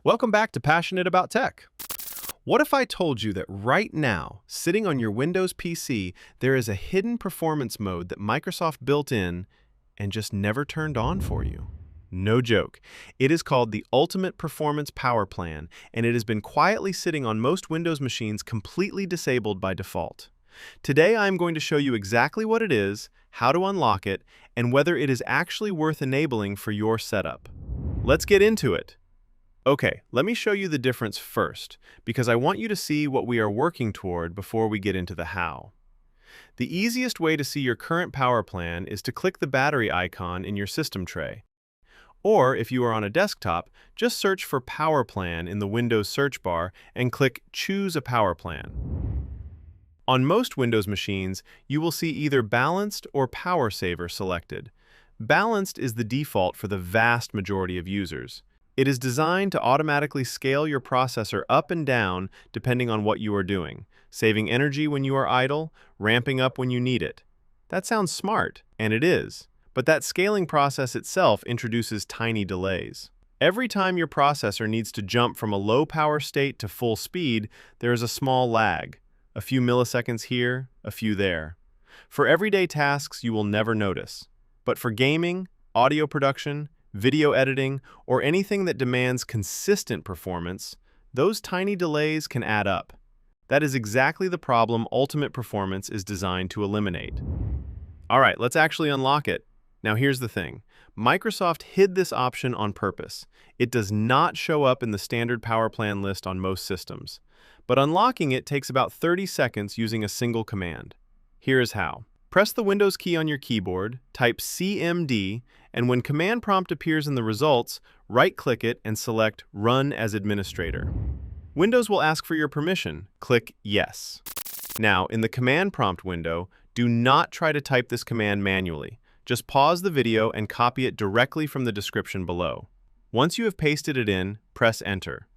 Welcome back to Passionate About Tech. What if I told you that right now, sitting on your Windows PC, there is a hidden performance mode that Microsoft built in and just never turned on for you? No joke. It is called the Ultimate Performance Power Plan, and it has been quietly sitting on most Windows machines completely disabled by default. Today, I'm going to show you exactly what it is, how to unlock it, and whether it is actually worth enabling for your setup. Let's get into it. Okay, let me show you the difference first, because I want you to see what we are working toward before we get into the how. The easiest way to see your current power plan is to click the battery icon in your system tray. Or, if you are on a desktop, just search for Power Plan in the Windows search bar and click Choose a Power Plan. On most Windows machines, you will see either Balanced or Power Saver selected. Balanced is the default for the vast majority of users. It is designed to automatically scale your processor up and down depending on what you are doing, saving energy when you are idle, ramping up when you need it. That sounds smart, and it is, but that scaling process itself introduces tiny delays. Every time your processor needs to jump from a low power state to full speed, there is a small lag, a few milliseconds here, a few there. For everyday tasks, you will never notice, but for gaming, audio production, video editing, or anything that demands consistent performance, those tiny delays can add up. That is exactly the problem Ultimate Performance is designed to eliminate. All right, let's actually unlock it. Now here's the thing. Microsoft hid this option on purpose. It does not show up in the standard power plan list on most systems. But unlocking it takes about 30 seconds using a single command. Here is how. Press the Windows key on your keyboard, type CMD, and when command prompt appears in the results, right-click it and select Run as Administrator. Windows will ask for your permission. Click Yes. Now, in the command prompt window, do not try to type this command manually. Just pause the video and copy it directly from the description below. Once you have pasted it in, press Enter.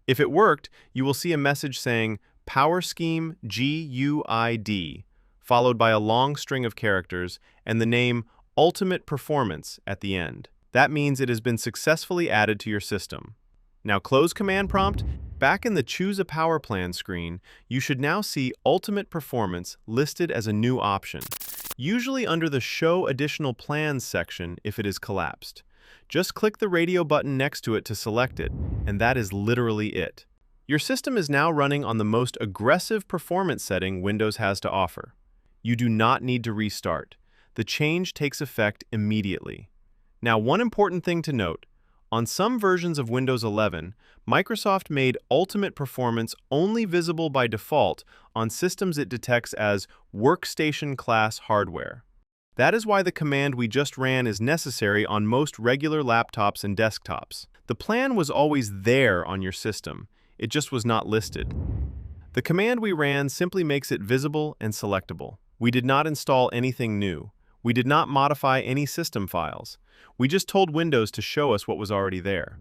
If it worked, you will see a message saying powercfg GUID, followed by a long string of characters, and the name Ultimate Performance at the end. That means it has been successfully added to your system. Now close Command Prompt. Back in the Choose a Power Plan screen, you should now see Ultimate Performance listed as a new option, usually under the Show Additional Plans section if it is collapsed. Just click the radio button next to it to select it, and that is literally it. Your system is now running on the most aggressive performance setting Windows has to offer. You do not need to restart. The change takes effect immediately. Now, one important thing to note. On some versions of Windows 11, Microsoft made Ultimate Performance only visible by default on systems it detects as workstation-class hardware. That is why the command we just ran is necessary on most regular laptops and desktops. The plan was always there on your system. It just was not listed. The command we ran simply makes it visible and selectable. We did not install anything new. We did not modify any system files. We just told Windows to show us what was already there.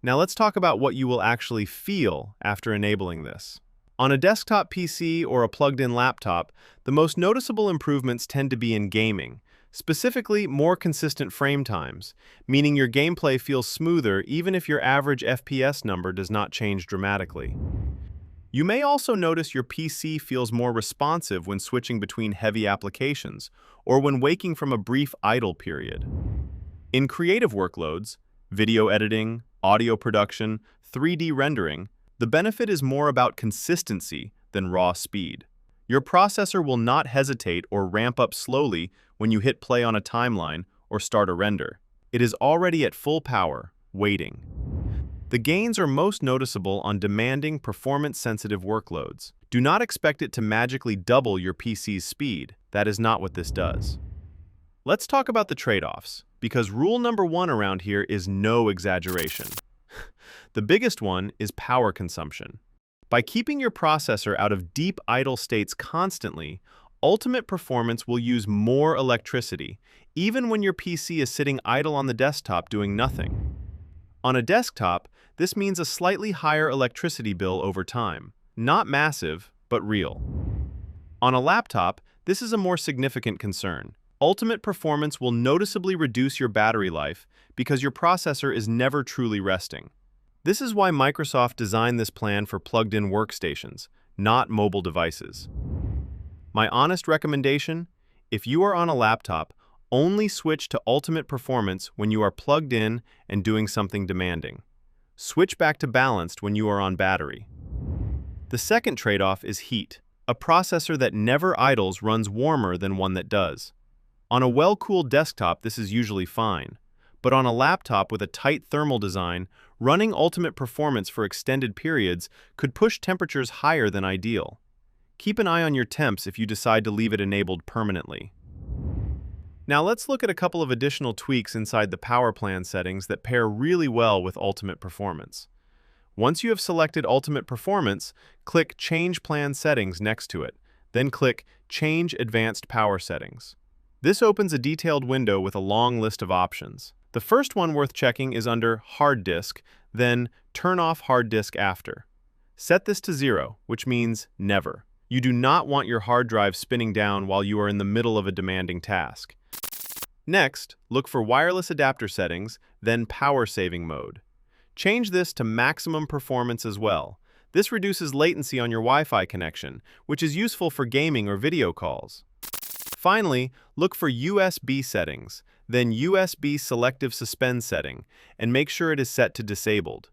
Now let's talk about what you will actually feel after enabling this. On a desktop PC or a plugged-in laptop, the most noticeable improvements tend to be in gaming, specifically more consistent frame times, meaning your gameplay feels smoother even if your average FPS number does not change dramatically. You may also notice your PC feels more responsive when switching between heavy applications or when waking from a brief idle period. In creative workloads, video editing, audio production, 3D rendering, the benefit is more about consistency than raw speed. Your processor will not hesitate or ramp up slowly when you hit play on a timeline or start a render. It is already at full power, waiting. The gains are most noticeable on demanding, performance-sensitive workloads. Do not expect it to magically double your PC's speed. That is not what this does. Let's talk about the trade-offs, because rule number one around here is no exaggeration. The biggest one is power consumption. By keeping your processor out of deep idle states constantly, Ultimate Performance will use more electricity, even when your PC is sitting idle on the desktop doing nothing. On a desktop, this means a slightly higher electricity bill over time. Not massive, but real. On a laptop, this is a more significant concern. Ultimate Performance will noticeably reduce your battery life because your processor is never truly resting. This is why Microsoft designed this plan for plugged-in workstations, not mobile devices. My honest recommendation: if you are on a laptop, only switch to ultimate performance when you are plugged in and doing something demanding. Switch back to balanced when you are on battery. The second trade-off is heat. A processor that never idles runs warmer than one that does. On a well-cooled desktop, this is usually fine. But on a laptop with a tight thermal design, running ultimate performance for extended periods could push temperatures higher than ideal. Keep an eye on your temps if you decide to leave it enabled permanently. Now let's look at a couple of additional tweaks inside the power plan settings that pair really well with ultimate performance. Once you have selected ultimate performance, click Change Plan Settings next to it, then click Change Advanced Power Settings. This opens a detailed window with a long list of options. The first one worth checking is under Hard Disk, then Turn off hard disk after. Set this to 0, which means never. You do not want your hard drive spinning down while you are in the middle of a demanding task. Next, look for Wireless Adapter Settings, then Power Saving Mode. Change this to maximum performance as well. This reduces latency on your Wi-Fi connection, which is useful for gaming or video calls. Finally, look for USB settings, then USB Selective Suspend setting, and make sure it is set to disabled.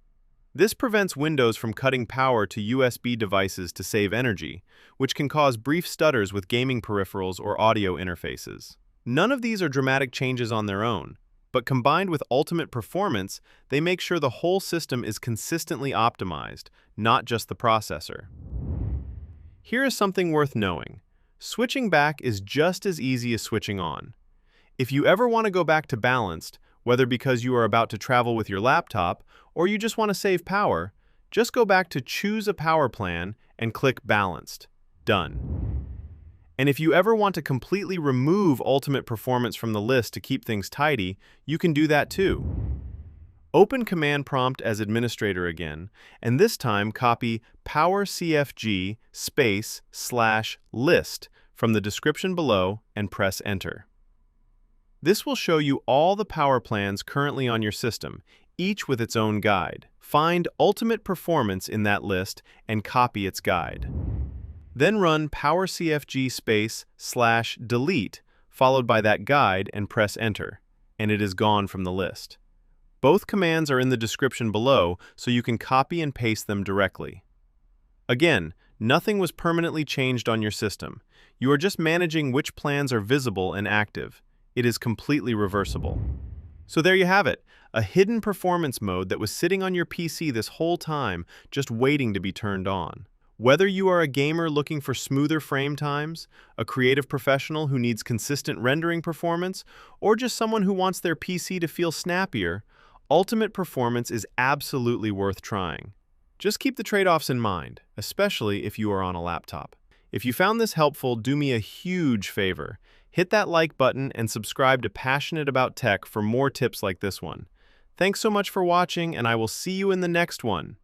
This prevents Windows from cutting power to USB devices to save energy, which can cause brief stutters with gaming peripherals or audio interfaces. None of these are dramatic changes on their own, but combined with ultimate performance, they make sure the whole system is consistently optimized, not just the processor. Here is something worth knowing. Switching back is just as easy as switching on. If you ever want to go back to balanced, whether because you are about to travel with your laptop or you just want to save power, just go back to Choose a Power Plan and click Balanced. Done. And if you ever want to completely remove ultimate performance from the list to keep things tidy, you can do that too. Open Command Prompt as administrator again, and this time copy powercfg /list from the description below and press Enter. This will show you all the power plans currently on your system, each with its own guide. Find ultimate performance in that list and copy its guide. Then run powercfg /delete followed by that guide and press Enter, and it is gone from the list. Both commands are in the description below, so you can copy and paste them directly. Again, nothing was permanently changed on your system. You are just managing which plans are visible and active. It is completely reversible. So there you have it, a hidden performance mode that was sitting on your PC this whole time, just waiting to be turned on. Whether you are a gamer looking for smoother frame times, a creative professional who needs consistent rendering performance, or just someone who wants their PC to feel snappier, ultimate performance is absolutely worth trying. Just keep the trade-offs in mind, especially if you are on a laptop. If you found this helpful, do me a huge favor. Hit that like button and subscribe to Passionate About Tech for more tips like this one. Thanks so much for watching, and I will see you in the next one.